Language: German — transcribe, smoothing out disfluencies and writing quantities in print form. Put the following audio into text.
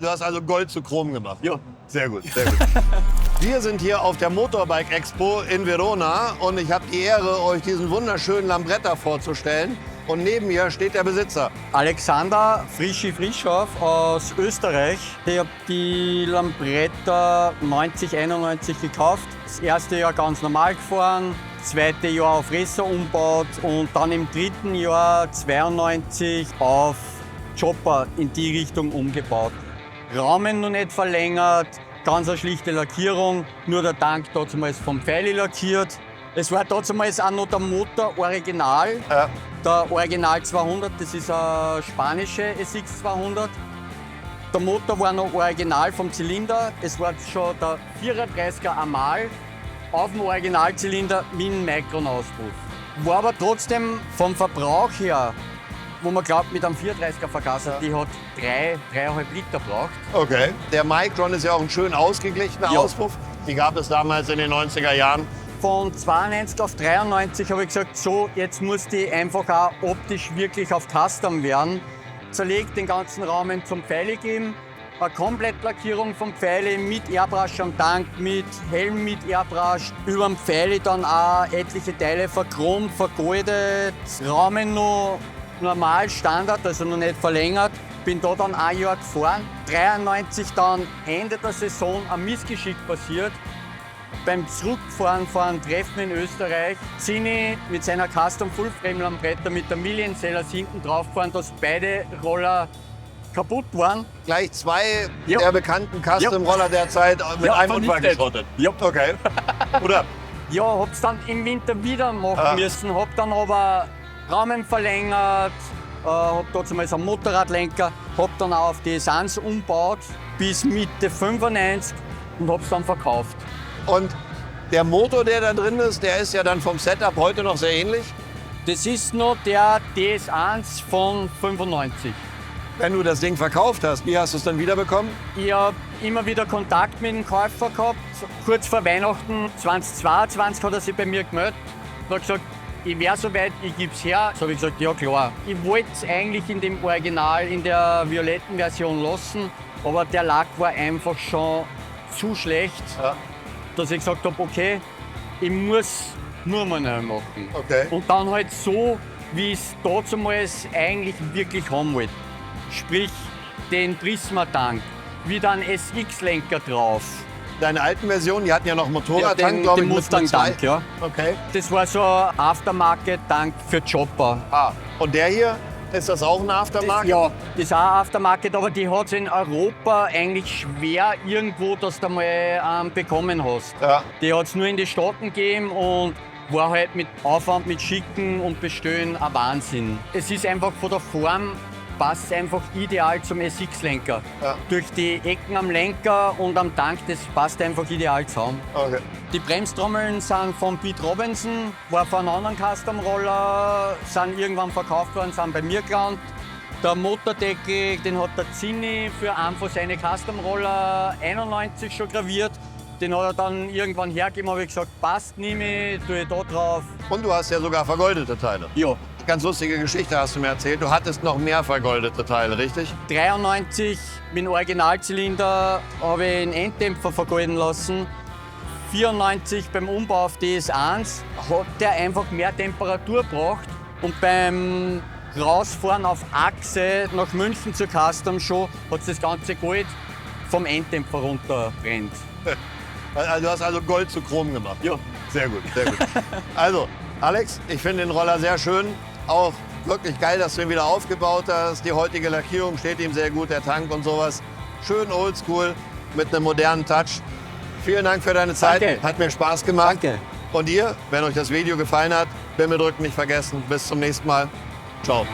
Du hast also Gold zu Chrom gemacht. Ja. Sehr gut, sehr gut. Wir sind hier auf der Motorbike Expo in Verona und ich habe die Ehre, euch diesen wunderschönen Lambretta vorzustellen. Und neben mir steht der Besitzer. Alexander Frischhoff aus Österreich. Ich habe die Lambretta 90/91 gekauft. Das erste Jahr ganz normal gefahren, das zweite Jahr auf Racer umgebaut und dann im dritten Jahr 92 auf Chopper in die Richtung umgebaut. Rahmen noch nicht verlängert, ganz eine schlichte Lackierung, nur der Tank damals vom Pfeili lackiert. Es war damals auch noch der Motor original, Ja. der Original 200, das ist eine spanische SX 200. Der Motor war noch original vom Zylinder, es war schon der 34er Amal auf dem Originalzylinder mit einem Micron-Auspuff. War aber trotzdem vom Verbrauch her, wo man glaubt, mit einem 430er Vergaser, die hat 3,5 Liter braucht. Okay. Der Micron ist ja auch ein schön ausgeglichener Ja. Auspuff. Die gab es damals in den 90er Jahren. Von 92 auf 93 habe ich gesagt, so, jetzt muss die einfach auch optisch wirklich auf Custom werden. Zerlegt den ganzen Rahmen zum Pfeili geben, eine Komplettlackierung vom Pfeili mit Airbrush am Tank, mit Helm mit Airbrush, über dem Pfeili dann auch etliche Teile verchromt, vergoldet, Rahmen noch normal Standard, also noch nicht verlängert. Bin da dann ein Jahr gefahren. 93 dann Ende der Saison ein Missgeschick passiert. Beim Zurückfahren von einem Treffen in Österreich sind ich mit seiner Custom Fullframe Lambretta mit der Million Sellers hinten drauf gefahren, dass beide Roller kaputt waren. Gleich zwei Ja. der bekannten Custom-Roller der Zeit mit Ja, einem Unfall vernichtet. geschrottet. Ja. Okay. Oder? Ja, hab's dann im Winter wieder machen Ah. müssen, hab dann aber Rahmen verlängert, hab damals einen Motorradlenker, hab dann auch auf die Essence umgebaut bis Mitte 95 und hab's dann verkauft. Und der Motor, der da drin ist, der ist ja dann vom Setup heute noch sehr ähnlich. Das ist noch der DS1 von 95. Wenn du das Ding verkauft hast, wie hast du es dann wiederbekommen? Ich habe immer wieder Kontakt mit dem Käufer gehabt. Kurz vor Weihnachten 2022 hat er sich bei mir gemeldet und hat gesagt, ich wäre soweit, ich gebe es her. So habe ich gesagt, ja klar. Ich wollte es eigentlich in dem Original, in der violetten Version lassen, aber der Lack war einfach schon zu schlecht, Ja. dass ich gesagt habe, okay, ich muss nur mal neu machen. Okay. Und dann halt so, wie ich es damals eigentlich wirklich haben wollte. Sprich, den Prisma-Tank, wieder ein SX-Lenker drauf. Deine alten Versionen, die hatten ja noch Motorradtank, den, glaube ich, den mit zwei. Mustang-Tank, ja. Okay. Das war so ein Aftermarket-Tank für Chopper. Ah. Und der hier, ist das auch ein Aftermarket? Ja, das ist auch ein Aftermarket, aber die hat es in Europa eigentlich schwer irgendwo, dass du mal bekommen hast. Ja. Die hat es nur in die Staaten gegeben und war halt mit Aufwand, mit Schicken und Bestellen ein Wahnsinn. Es ist einfach von der Form, passt einfach ideal zum SX-Lenker. Ja. Durch die Ecken am Lenker und am Tank, das passt einfach ideal zusammen. Okay. Die Bremstrommeln sind von Pete Robinson, war von einem anderen Custom-Roller, sind irgendwann verkauft worden, sind bei mir gelandet. Der Motordeckel, den hat der Zinni für einen von seinen Custom-Roller 91 schon graviert. Den hat er dann irgendwann hergegeben, habe ich gesagt, passt, nehme ich, tue ich da drauf. Und du hast ja sogar vergoldete Teile. Ja, Ganz lustige Geschichte hast du mir erzählt. Du hattest noch mehr vergoldete Teile, richtig? 93 mit dem Originalzylinder habe ich einen Enddämpfer vergolden lassen. 94 beim Umbau auf DS1 hat der einfach mehr Temperatur gebraucht und beim Rausfahren auf Achse nach München zur Custom Show hat das ganze Gold vom Enddämpfer runterbrennt. Also, du hast also Gold zu Chrom gemacht. Ja. Sehr gut, sehr gut. Also, Alex, ich finde den Roller sehr schön. Auch wirklich geil, dass du ihn wieder aufgebaut hast. Die heutige Lackierung steht ihm sehr gut, der Tank und sowas. Schön oldschool mit einem modernen Touch. Vielen Dank für deine Zeit. Danke. Hat mir Spaß gemacht. Danke. Und ihr, wenn euch das Video gefallen hat, Bimmel drücken nicht vergessen. Bis zum nächsten Mal. Ciao.